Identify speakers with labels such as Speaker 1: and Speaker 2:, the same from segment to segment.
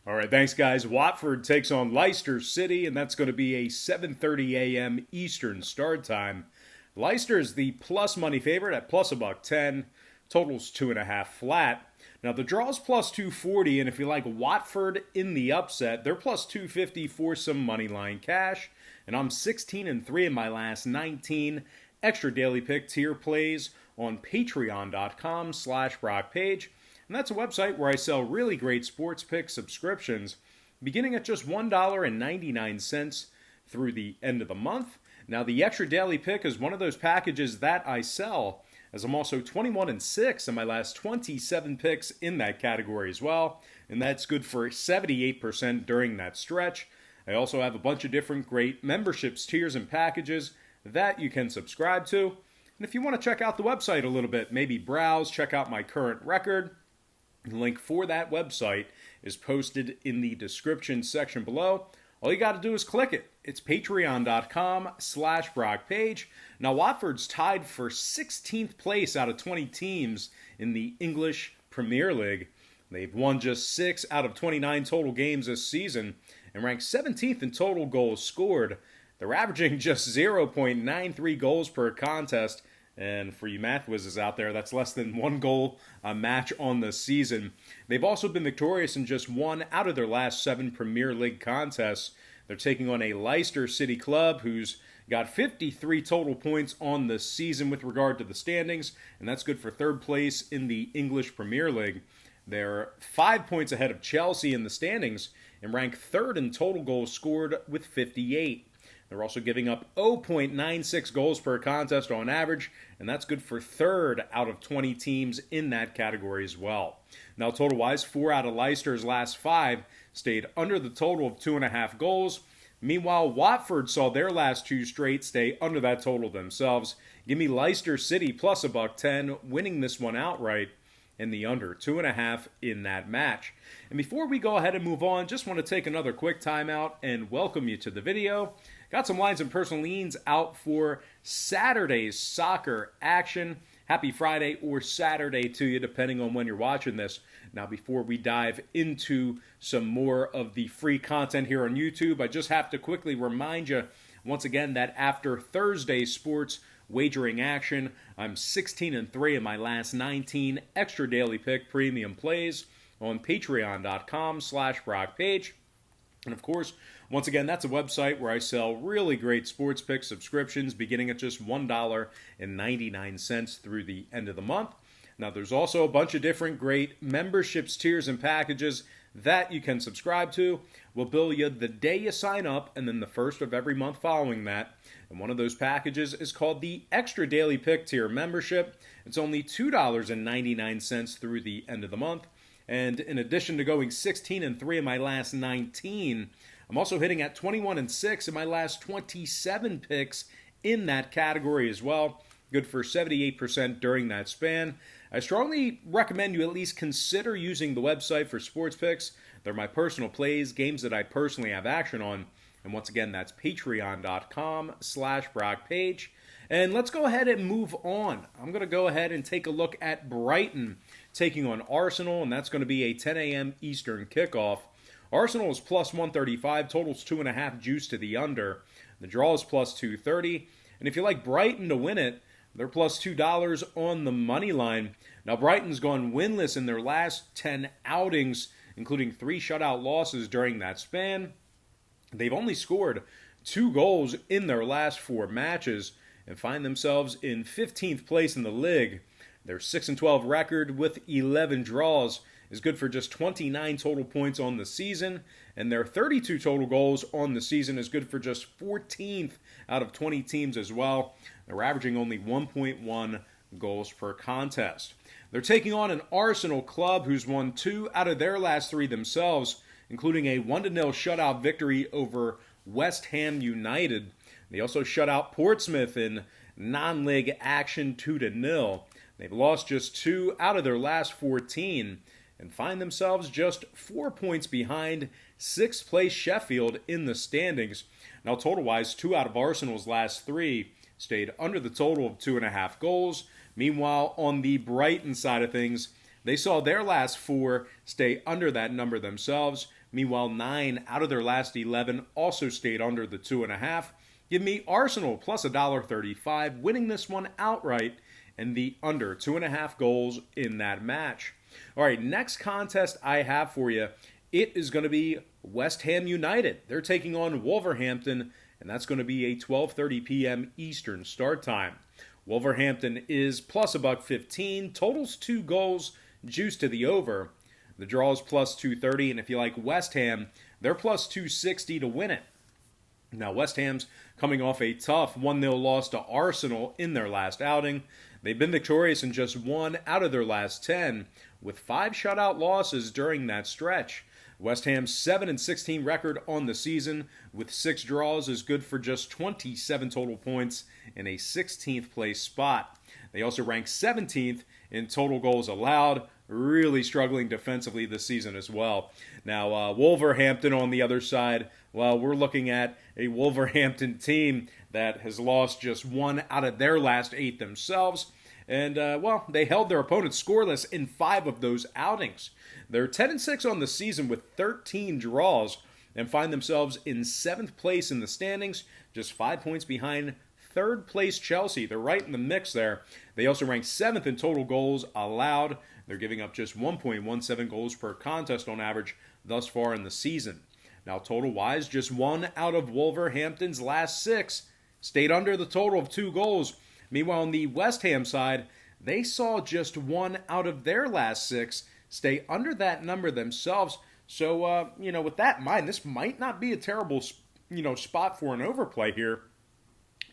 Speaker 1: All right, thanks, guys. Watford takes on Leicester City, and that's going to be a 7:30 a.m. Eastern start time. Leicester is the plus money favorite at plus a buck 10. Totals 2.5 flat. Now the draw's plus 240, and if you like Watford in the upset, they're plus 250 for some money line cash. And I'm 16-3 in my last 19 extra daily pick tier plays on patreon.com/BrockPage. And that's a website where I sell really great sports pick subscriptions beginning at just $1.99 through the end of the month. Now, the extra daily pick is one of those packages that I sell, as I'm also 21-6 in my last 27 picks in that category as well. And that's good for 78% during that stretch. I also have a bunch of different great memberships, tiers, and packages that you can subscribe to. And if you want to check out the website a little bit, maybe browse, check out my current record, the link for that website is posted in the description section below. All you got to do is click it. It's patreon.com/BrockPage. Now, Watford's tied for 16th place out of 20 teams in the English Premier League. They've won just 6 out of 29 total games this season and ranked 17th in total goals scored. They're averaging just 0.93 goals per contest. And for you math whizzes out there, that's less than 1 goal a match on the season. They've also been victorious in just 1 out of their last 7 Premier League contests. They're taking on a Leicester City club who's got 53 total points on the season with regard to the standings, and that's good for 3rd place in the English Premier League. They're 5 points ahead of Chelsea in the standings and rank 3rd in total goals scored with 58. They're also giving up 0.96 goals per contest on average, and that's good for 3rd out of 20 teams in that category as well. Now, total-wise, 4 out of Leicester's last 5 stayed under the total of 2.5 goals. Meanwhile, Watford saw their last 2 straight stay under that total themselves. Give me Leicester City plus a buck 10, winning this one outright, and the under 2.5 in that match. And before we go ahead and move on, just want to take another quick timeout and welcome you to the video. Got some lines and personal leans out for Saturday's soccer action. Happy Friday or Saturday to you, depending on when you're watching this. Now, before we dive into some more of the free content here on YouTube, I just have to quickly remind you once again that after Thursday's sports wagering action, I'm 16-3 in my last 19 extra daily pick premium plays on patreon.com/BrockPage. And of course, once again, that's a website where I sell really great sports pick subscriptions beginning at just $1.99 through the end of the month. Now, there's also a bunch of different great memberships, tiers, and packages that you can subscribe to. We'll bill you the day you sign up and then the first of every month following that. And one of those packages is called the Extra Daily Pick Tier Membership. It's only $2.99 through the end of the month. And in addition to going 16-3 in my last 19, I'm also hitting at 21-6 in my last 27 picks in that category as well. Good for 78% during that span. I strongly recommend you at least consider using the website for sports picks. They're my personal plays, games that I personally have action on. And once again, that's patreon.com/BrockPage. And let's go ahead and move on. I'm going to go ahead and take a look at Brighton taking on Arsenal, and that's going to be a 10 a.m. Eastern kickoff. Arsenal is plus 135, totals 2.5 juice to the under. The draw is plus 230. And if you like Brighton to win it, they're plus $2 on the money line. Now, Brighton's gone winless in their last 10 outings, including 3 shutout losses during that span. They've only scored 2 goals in their last 4 matches and find themselves in 15th place in the league. Their 6-12 record with 11 draws is good for just 29 total points on the season, and their 32 total goals on the season is good for just 14th out of 20 teams as well. They're averaging only 1.1 goals per contest. They're taking on an Arsenal club who's won 2 out of their last 3 themselves, including a 1-0 shutout victory over West Ham United. They also shut out Portsmouth in non-league action 2-0. They've lost just 2 out of their last 14 and find themselves just 4 points behind 6th place Sheffield in the standings. Now, total-wise, 2 out of Arsenal's last 3 stayed under the total of 2.5 goals. Meanwhile, on the Brighton side of things, they saw their last 4 stay under that number themselves, Meanwhile, 9 out of their last 11 also stayed under the 2.5. Give me Arsenal plus $1.35, winning this one outright, and the under 2.5 goals in that match. All right, next contest I have for you, it is going to be West Ham United. They're taking on Wolverhampton, and that's going to be a 12:30 p.m. Eastern start time. Wolverhampton is plus $1.15, totals 2 goals, juice to the over. The draw is plus 230, and if you like West Ham, they're plus 260 to win it. Now, West Ham's coming off a tough 1-0 loss to Arsenal in their last outing. They've been victorious in just 1 out of their last 10, with 5 shutout losses during that stretch. West Ham's 7-16 record on the season, with 6 draws, is good for just 27 total points in a 16th place spot. They also rank 17th in total goals allowed, really struggling defensively this season as well. Now, Wolverhampton on the other side, well, we're looking at a Wolverhampton team that has lost just 1 out of their last 8 themselves. And, they held their opponents scoreless in 5 of those outings. They're 10-6 on the season with 13 draws and find themselves in 7th place in the standings, just 5 points behind 3rd place Chelsea. They're right in the mix there. They also rank 7th in total goals allowed. They're giving up just 1.17 goals per contest on average thus far in the season. Now, total-wise, just 1 out of Wolverhampton's last 6 stayed under the total of 2 goals. Meanwhile, on the West Ham side, they saw just 1 out of their last 6 stay under that number themselves. So, with that in mind, this might not be a terrible, spot for an overplay here.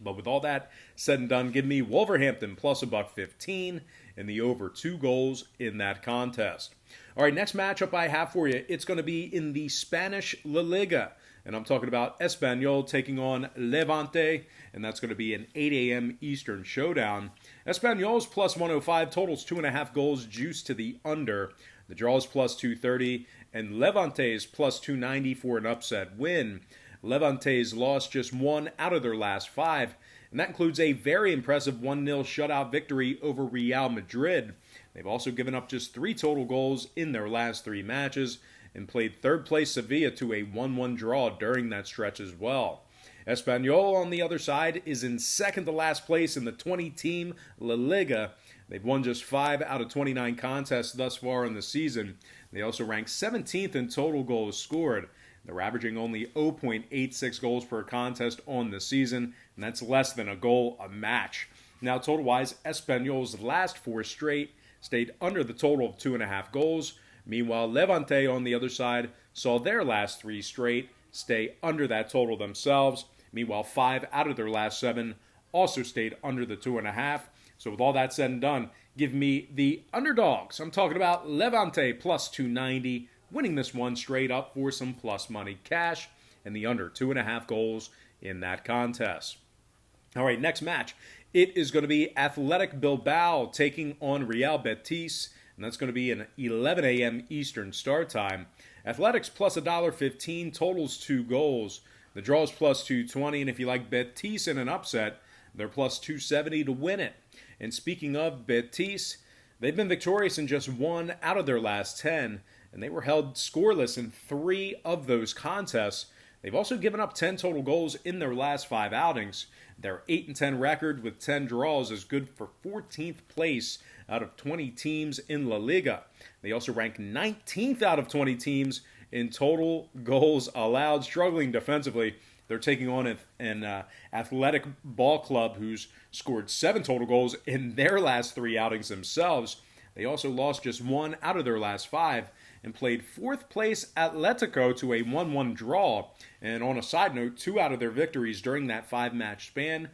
Speaker 1: But with all that said and done, give me Wolverhampton plus $1.15 and the over 2 goals in that contest. All right, next matchup I have for you, it's going to be in the Spanish La Liga. And I'm talking about Espanyol taking on Levante, and that's going to be an 8 a.m. Eastern showdown. Espanyol's plus 105, totals 2.5 goals, juice to the under. The draw is plus 230, and Levante's plus 290 for an upset win. Levante's lost just 1 out of their last 5, and that includes a very impressive 1-0 shutout victory over Real Madrid. They've also given up just 3 total goals in their last 3 matches, and played 3rd place Sevilla to a 1-1 draw during that stretch as well. Espanyol, on the other side, is in 2nd to last place in the 20-team La Liga. They've won just 5 out of 29 contests thus far in the season. They also rank 17th in total goals scored. They're averaging only 0.86 goals per contest on the season, and that's less than a goal a match. Now, total-wise, Espanyol's last 4 straight stayed under the total of 2.5 goals. Meanwhile, Levante, on the other side, saw their last 3 straight stay under that total themselves. Meanwhile, 5 out of their last 7 also stayed under the 2.5. So with all that said and done, give me the underdogs. I'm talking about Levante plus 290, winning this one straight up for some plus money cash, and the under 2.5 goals in that contest. All right, next match. It is going to be Athletic Bilbao taking on Real Betis, and that's going to be an 11 a.m. Eastern start time. Athletics plus $1.15, totals 2 goals. The draw is plus 220, and if you like Betis in an upset, they're plus 270 to win it. And speaking of Betis, they've been victorious in just 1 out of their last 10, and they were held scoreless in 3 of those contests. They've also given up 10 total goals in their last 5 outings. Their 8-10 record with 10 draws is good for 14th place out of 20 teams in La Liga. They also rank 19th out of 20 teams in total goals allowed, struggling defensively. They're taking on an athletic ball club who's scored 7 total goals in their last 3 outings themselves. They also lost just 1 out of their last 5 and played 4th place Atletico to a 1-1 draw. And on a side note, 2 out of their victories during that 5-match span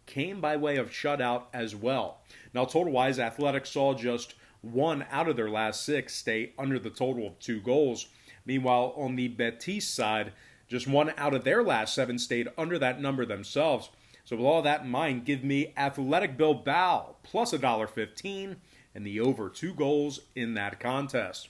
Speaker 1: came by way of shutout as well. Now, total-wise, Athletics saw just 1 out of their last 6 stay under the total of 2 goals. Meanwhile, on the Betis side, just 1 out of their last 7 stayed under that number themselves. So with all that in mind, give me Athletic Bilbao plus $1.15 and the over 2 goals in that contest.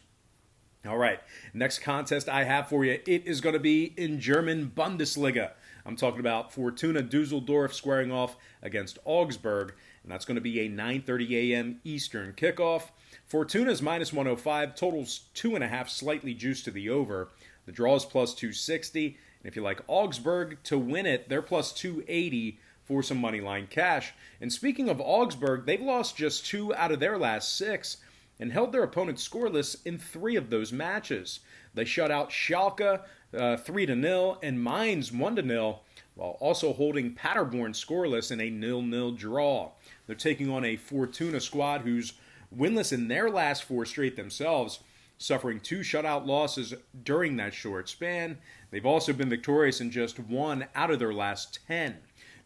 Speaker 1: All right, next contest I have for you, it is going to be in German Bundesliga. I'm talking about Fortuna Dusseldorf squaring off against Augsburg, and that's going to be a 9:30 a.m. Eastern kickoff. Fortuna's minus 105, totals 2.5, slightly juiced to the over. The draw is plus 260. And if you like Augsburg to win it, they're plus 280 for some money line cash. And speaking of Augsburg, they've lost just 2 out of their last 6 and held their opponents scoreless in 3 of those matches. They shut out Schalke 3-0 and Mainz 1-0, while also holding Paderborn scoreless in a 0-0 draw. They're taking on a Fortuna squad who's winless in their last 4 straight themselves, suffering 2 shutout losses during that short span. They've also been victorious in just 1 out of their last 10.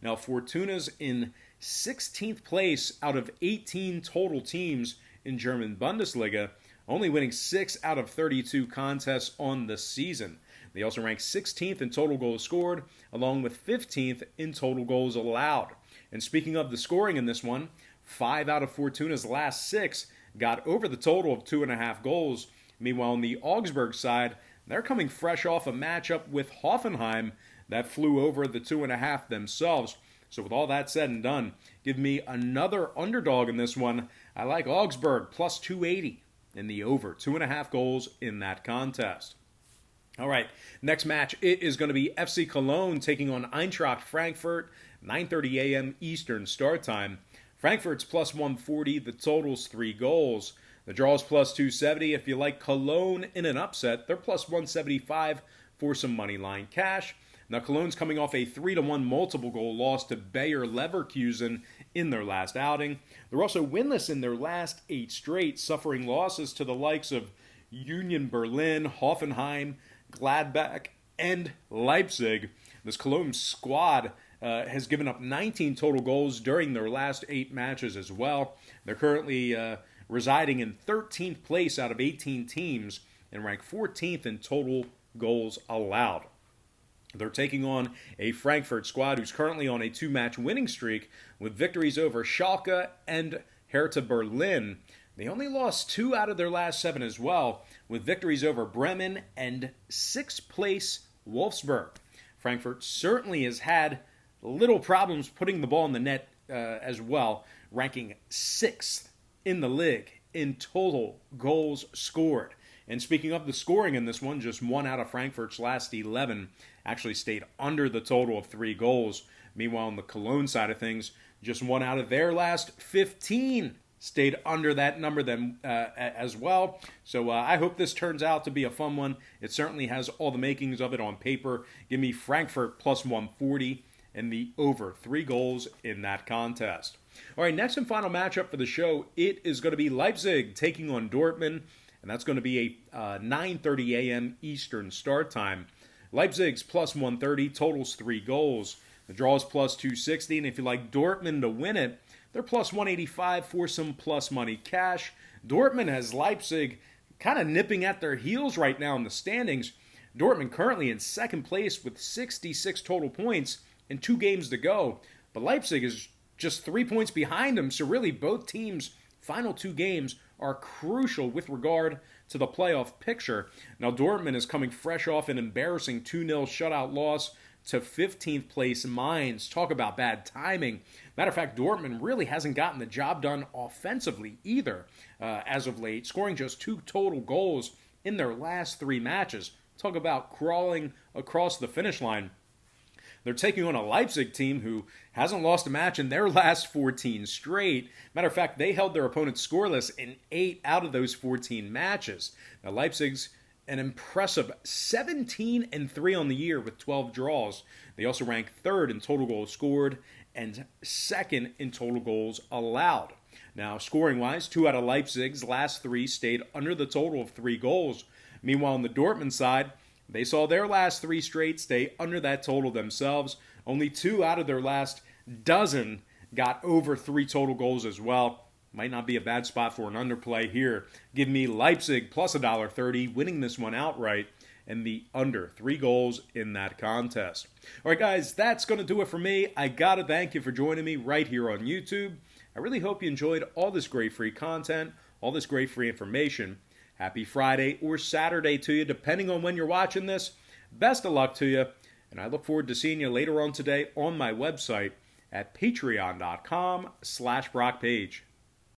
Speaker 1: Now, Fortuna's in 16th place out of 18 total teams in German Bundesliga, only winning 6 out of 32 contests on the season. They also rank 16th in total goals scored, along with 15th in total goals allowed. And speaking of the scoring in this one, 5 out of Fortuna's last 6 got over the total of 2.5 goals. Meanwhile, on the Augsburg side, they're coming fresh off a matchup with Hoffenheim that flew over the 2.5 themselves. So with all that said and done, give me another underdog in this one. I like Augsburg plus 280 in the over 2.5 goals in that contest. All right, next match, it is going to be FC Cologne taking on Eintracht Frankfurt, 9:30 a.m. Eastern start time. Frankfurt's plus 140, the total's 3 goals. The draw's plus 270. If you like Cologne in an upset, they're plus 175 for some money line cash. Now, Cologne's coming off a 3-1 multiple goal loss to Bayer Leverkusen in their last outing. They're also winless in their last 8 straight, suffering losses to the likes of Union Berlin, Hoffenheim, Gladbach, and Leipzig. This Cologne squad has given up 19 total goals during their last 8 matches as well. They're currently residing in 13th place out of 18 teams and rank 14th in total goals allowed. They're taking on a Frankfurt squad who's currently on a 2-match winning streak with victories over Schalke and Hertha Berlin. They only lost 2 out of their last 7 as well, with victories over Bremen and 6th place Wolfsburg. Frankfurt certainly has had little problems putting the ball in the net as well, ranking 6th in the league in total goals scored. And speaking of the scoring in this one, just 1 out of Frankfurt's last 11 actually stayed under the total of 3 goals. Meanwhile, on the Cologne side of things, just 1 out of their last 15 stayed under that number as well. So I hope this turns out to be a fun one. It certainly has all the makings of it on paper. Give me Frankfurt plus 140 and the over 3 goals in that contest. All right, next and final matchup for the show, it is going to be Leipzig taking on Dortmund. And that's going to be a 9:30 a.m. Eastern start time. Leipzig's plus 130, totals 3 goals. The draw is plus 260, and if you like Dortmund to win it, they're plus 185 for some plus money cash. Dortmund has Leipzig kind of nipping at their heels right now in the standings. Dortmund currently in 2nd place with 66 total points and 2 games to go. But Leipzig is just 3 points behind them, so really both teams' final 2 games are crucial with regard to the playoff picture. Now, Dortmund is coming fresh off an embarrassing 2-0 shutout loss to 15th place Mainz. Talk about bad timing. Matter of fact, Dortmund really hasn't gotten the job done offensively either as of late, scoring just 2 total goals in their last 3 matches. Talk about crawling across the finish line. They're taking on a Leipzig team who hasn't lost a match in their last 14 straight. Matter of fact, they held their opponents scoreless in 8 out of those 14 matches. Now, Leipzig's an impressive 17-3 on the year with 12 draws. They also rank 3rd in total goals scored and 2nd in total goals allowed. Now, scoring-wise, 2 out of Leipzig's last 3 stayed under the total of 3 goals. Meanwhile, on the Dortmund side, they saw their last 3 straight stay under that total themselves. Only 2 out of their last dozen got over 3 total goals as well. Might not be a bad spot for an underplay here. Give me Leipzig plus $1.30, winning this one outright, and the under 3 goals in that contest. All right, guys, that's going to do it for me. I got to thank you for joining me right here on YouTube. I really hope you enjoyed all this great free content, all this great free information. Happy Friday or Saturday to you, depending on when you're watching this. Best of luck to you, and I look forward to seeing you later on today on my website at patreon.com/BrockPage.